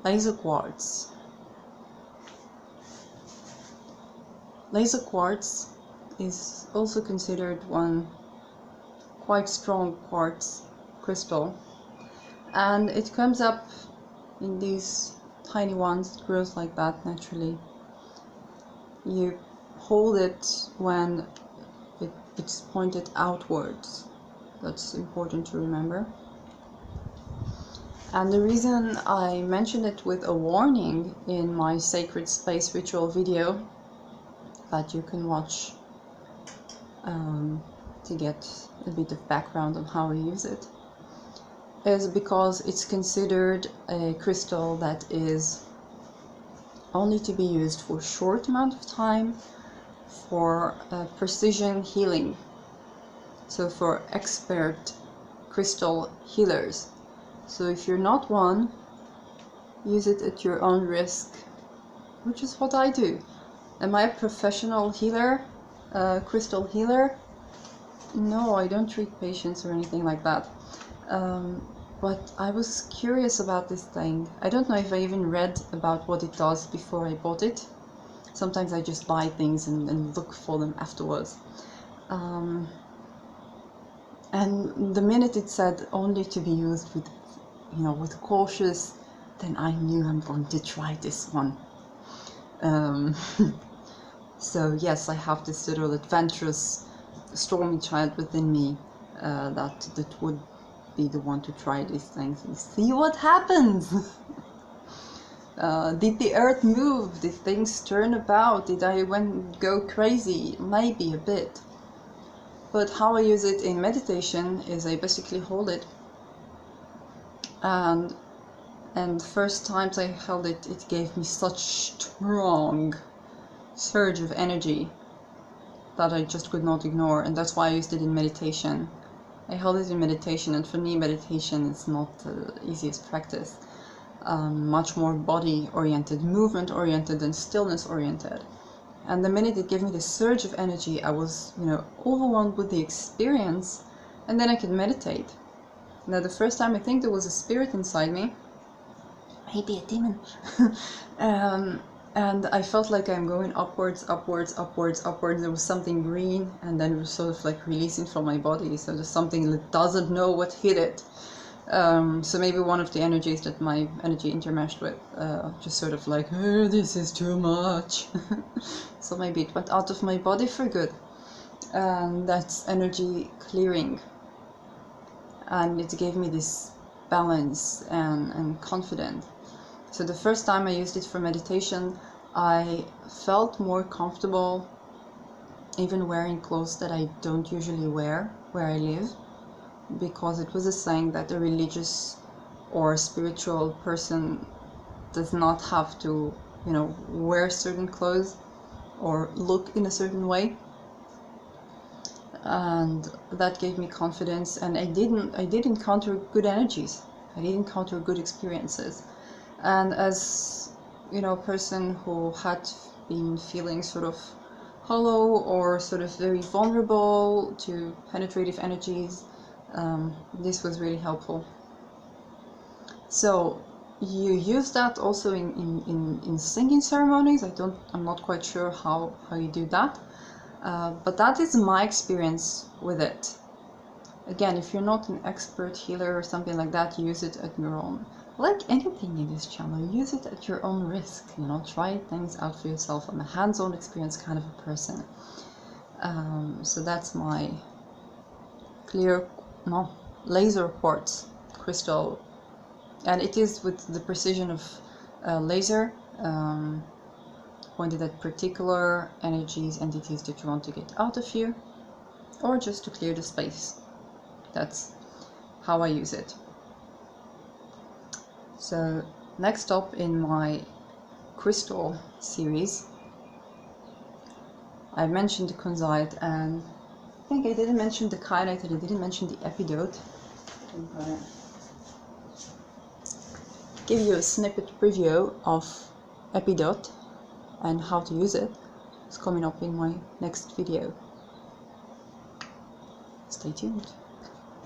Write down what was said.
Laser quartz. Laser quartz is also considered one quite strong quartz crystal, and it comes up in these tiny ones. It grows like that naturally. You hold it when it's pointed outwards. That's important to remember. And the reason I mentioned it with a warning in my Sacred Space Ritual video that you can watch to get a bit of background on how I use it, is because it's considered a crystal that is only to be used for a short amount of time for precision healing. So for expert crystal healers. So if you're not one, use it at your own risk, which is what I do. Am I a professional healer, crystal healer? No, I don't treat patients or anything like that. But I was curious about this thing. I don't know if I even read about what it does before I bought it. Sometimes I just buy things and look for them afterwards. And the minute it said only to be used with, with cautious, then I knew I'm going to try this one. So yes, I have this little adventurous, stormy child within me that would be the one to try these things and see what happens. Did the earth move? Did things turn about? Did I go crazy? Maybe a bit. But how I use it in meditation is I basically hold it, and first times I held it, it gave me such strong surge of energy that I just could not ignore, and that's why I used it in meditation. I held it in meditation, and for me meditation is not the easiest practice. Much more body oriented, movement oriented, and stillness oriented. And the minute it gave me this surge of energy, I was, overwhelmed with the experience, and then I could meditate. Now, the first time I think there was a spirit inside me, maybe a demon, and I felt like I'm going upwards, upwards, upwards, upwards. There was something green, and then it was sort of like releasing from my body. So there's something that doesn't know what hit it. So maybe one of the energies that my energy intermeshed with, just sort of like, oh, this is too much. So maybe it went out of my body for good. And that's energy clearing. And it gave me this balance and confidence. So the first time I used it for meditation, I felt more comfortable even wearing clothes that I don't usually wear where I live, because it was a saying that a religious or spiritual person does not have to, wear certain clothes or look in a certain way. And that gave me confidence, and I did encounter good energies. I did encounter good experiences. And as a person who had been feeling sort of hollow or sort of very vulnerable to penetrative energies, this was really helpful. So you use that also in singing ceremonies. I'm not quite sure how you do that, but that is my experience with it. Again, if you're not an expert healer or something like that, use it at your own. Like anything in this channel, use it at your own risk. Try things out for yourself. I'm a hands-on experience kind of a person. So that's my laser quartz crystal, and it is with the precision of laser, pointed at particular energies, entities that you want to get out of you, or just to clear the space. That's how I use it. So next up in my crystal series, I mentioned the kunzite, and I think I didn't mention the kyanite, and I didn't mention the epidote. I'm gonna give you a snippet preview of epidote and how to use it. It's coming up in my next video. Stay tuned.